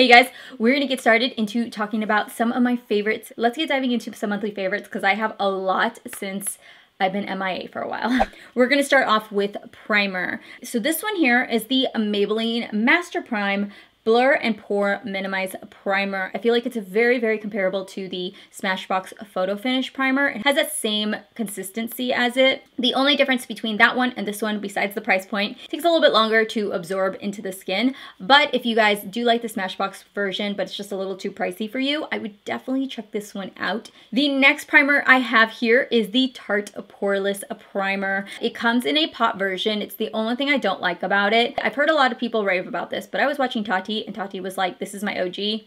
Hey guys, we're gonna get started into talking about some of my favorites. Let's get diving into some monthly favorites because I have a lot since I've been MIA for a while. We're gonna start off with primer. So this one here is the Maybelline Master Prime Blur and Pore Minimize Primer. I feel like it's very, very comparable to the Smashbox Photo Finish Primer. It has that same consistency as it. The only difference between that one and this one, besides the price point, it takes a little bit longer to absorb into the skin. But if you guys do like the Smashbox version, but it's just a little too pricey for you, I would definitely check this one out. The next primer I have here is the Tarte Poreless Primer. It comes in a pot version. It's the only thing I don't like about it. I've heard a lot of people rave about this, but I was watching Tarte and Tarte was like, this is my OG.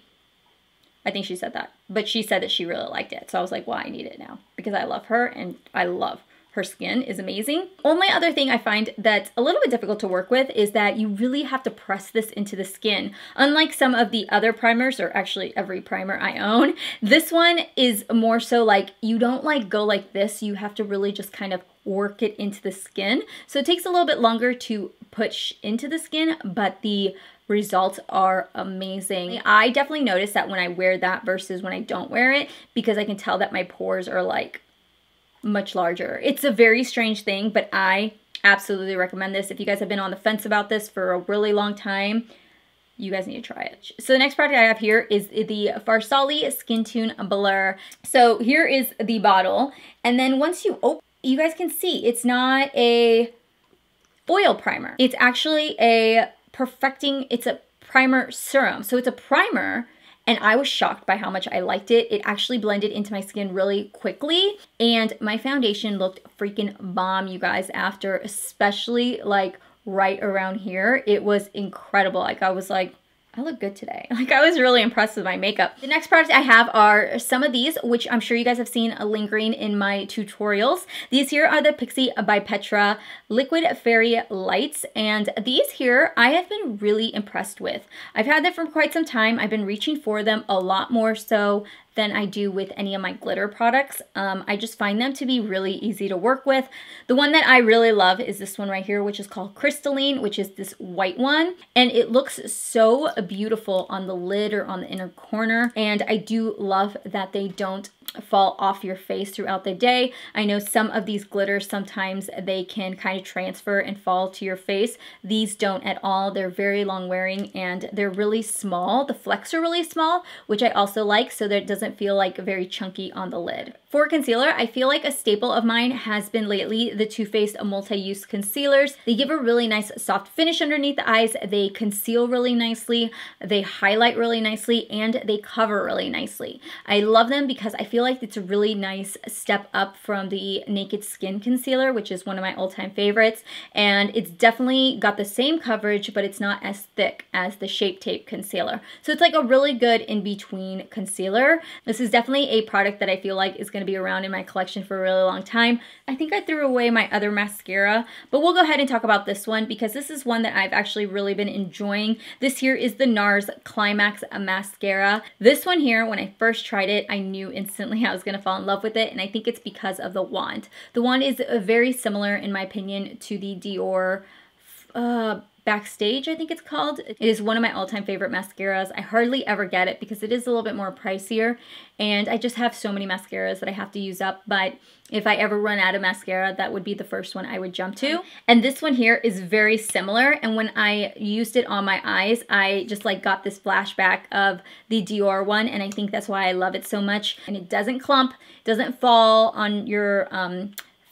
I think she said that, but she said that she really liked it. So I was like, well, I need it now because I love her and I love her skin is amazing. Only other thing I find that's a little bit difficult to work with is that you really have to press this into the skin. Unlike some of the other primers, or actually every primer I own, this one is more so like you don't like go like this. You have to really just kind of work it into the skin. So it takes a little bit longer to push into the skin, but the results are amazing. I definitely notice that when I wear that versus when I don't wear it, because I can tell that my pores are like much larger. It's a very strange thing, but I absolutely recommend this. If you guys have been on the fence about this for a really long time, you guys need to try it. So the next product I have here is the Farsali Skintune Blur. So here is the bottle, and then once you open, you guys can see it's not a oil primer. It's actually a it's a primer serum. So it's a primer, and I was shocked by how much I liked it. It actually blended into my skin really quickly, and my foundation looked freaking bomb, you guys, after, especially like right around here. It was incredible. Like I was like, I look good today. Like I was really impressed with my makeup. The next product I have are some of these, which I'm sure you guys have seen lingering in my tutorials. These here are the Pixi by Petra Liquid Fairy Lights. And these here, I have been really impressed with. I've had them for quite some time. I've been reaching for them a lot more so than I do with any of my glitter products. I just find them to be really easy to work with. The one that I really love is this one right here, which is called Crystalline, which is this white one. And it looks so beautiful on the lid or on the inner corner. And I do love that they don't fall off your face throughout the day. I know some of these glitters, sometimes they can kind of transfer and fall to your face. These don't at all. They're very long wearing and they're really small. The flecks are really small, which I also like, so that it doesn't feel like very chunky on the lid. For concealer, I feel like a staple of mine has been lately the TooFaced multi-use concealers. They give a really nice soft finish underneath the eyes. They conceal really nicely. They highlight really nicely, and they cover really nicely. I love them because I feel like it's a really nice step up from the Naked Skin concealer, which is one of my all-time favorites. And it's definitely got the same coverage, but it's not as thick as the Shape Tape concealer. So it's like a really good in-between concealer. This is definitely a product that I feel like is going to be around in my collection for a really long time. I think I threw away my other mascara, but we'll go ahead and talk about this one because this is one that I've actually really been enjoying. This here is the Nars Climax Mascara. This one here, when I first tried it, I knew instantly I was going to fall in love with it, and I think it's because of the wand. The wand is very similar, in my opinion, to the Dior Backstage, I think it's called. It is one of my all-time favorite mascaras. I hardly ever get it because it is a little bit more pricier, and I just have so many mascaras that I have to use up, but if I ever run out of mascara, that would be the first one I would jump to. And this one here is very similar, and when I used it on my eyes, I just like got this flashback of the Dior one, and I think that's why I love it so much. And it doesn't clump, doesn't fall on your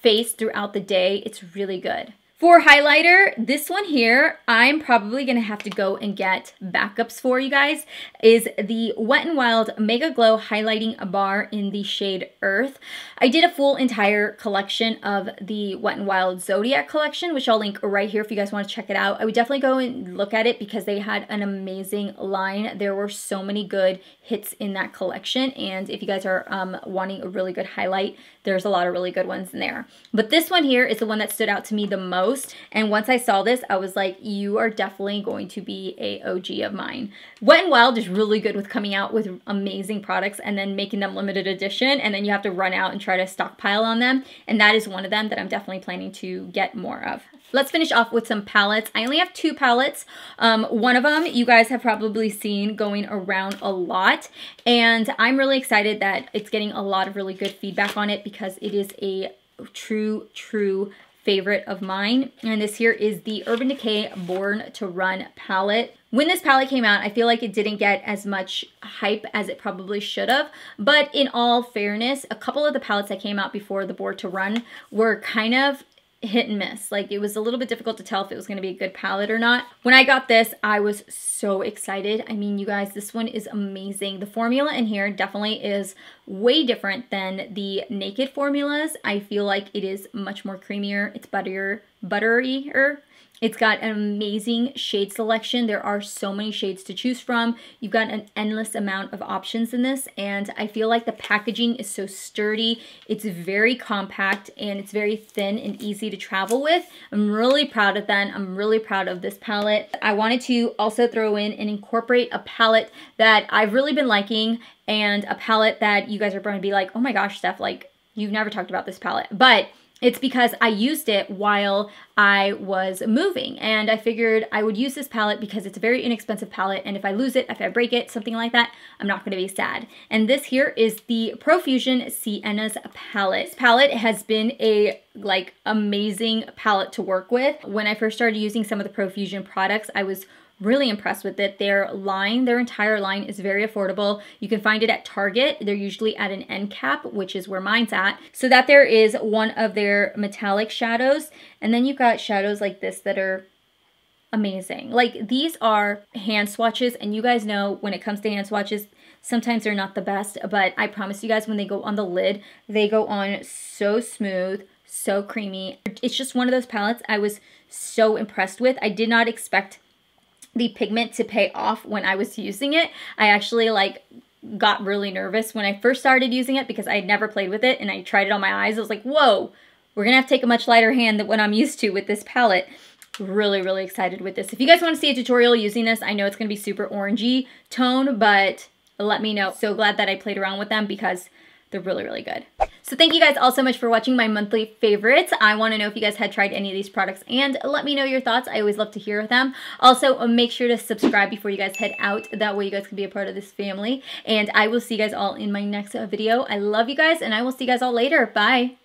face throughout the day. It's really good. For highlighter, this one here, I'm probably going to have to go and get backups for you guys, is the Wet n Wild Mega Glow Highlighting Bar in the shade Earth. I did a full entire collection of the Wet n Wild Zodiac collection, which I'll link right here if you guys want to check it out. I would definitely go and look at it because they had an amazing line. There were so many good hits in that collection, and if you guys are wanting a really good highlight, there's a lot of really good ones in there. But this one here is the one that stood out to me the most. And once I saw this, I was like, you are definitely going to be a OG of mine. Wet n Wild is really good with coming out with amazing products and then making them limited edition, and then you have to run out and try to stockpile on them. And that is one of them that I'm definitely planning to get more of. Let's finish off with some palettes. I only have 2 palettes. One of them you guys have probably seen going around a lot, and I'm really excited that it's getting a lot of really good feedback on it because it is a true favorite of mine. And this here is the Urban Decay Born to Run palette. When this palette came out, I feel like it didn't get as much hype as it probably should have. But in all fairness, a couple of the palettes that came out before the Born to Run were kind of hit and miss. Like, it was a little bit difficult to tell if it was going to be a good palette or not. When I got this, I was so excited. I mean, you guys, this one is amazing. The formula in here definitely is way different than the Naked formulas. I feel like it is much more creamier. It's butterier. It's got an amazing shade selection. There are so many shades to choose from. You've got an endless amount of options in this, and I feel like the packaging is so sturdy. It's very compact, and it's very thin and easy to travel with. I'm really proud of that. I'm really proud of this palette. I wanted to also throw in and incorporate a palette that I've really been liking, and a palette that you guys are going to be like, oh my gosh, Steph, like, you've never talked about this palette. But it's because I used it while I was moving, and I figured I would use this palette because it's a very inexpensive palette, and if I lose it, if I break it, something like that, I'm not going to be sad. And this here is the Profusion Siennas palette. This palette has been a amazing palette to work with. When I first started using some of the Profusion products, I was really impressed with it. Their entire line is very affordable. You can find it at Target. They're usually at an end cap, which is where mine's at. So that there is one of their metallic shadows. And then you've got shadows like this that are amazing. Like, these are hand swatches, and you guys know when it comes to hand swatches, sometimes they're not the best, but I promise you guys, when they go on the lid, they go on so smooth, so creamy. It's just one of those palettes I was so impressed with. I did not expect the pigment to pay off when I was using it. I actually got really nervous when I first started using it because I had never played with it, and I tried it on my eyes. I was like, whoa, we're gonna have to take a much lighter hand than what I'm used to with this palette. Really excited with this. If you guys want to see a tutorial using this, I know it's gonna be super orangey tone, but let me know. So glad that I played around with them because they're really good. So thank you guys all so much for watching my monthly favorites. I want to know if you guys had tried any of these products, and let me know your thoughts. I always love to hear them. Also, make sure to subscribe before you guys head out. That way you guys can be a part of this family. And I will see you guys all in my next video. I love you guys, and I will see you guys all later. Bye.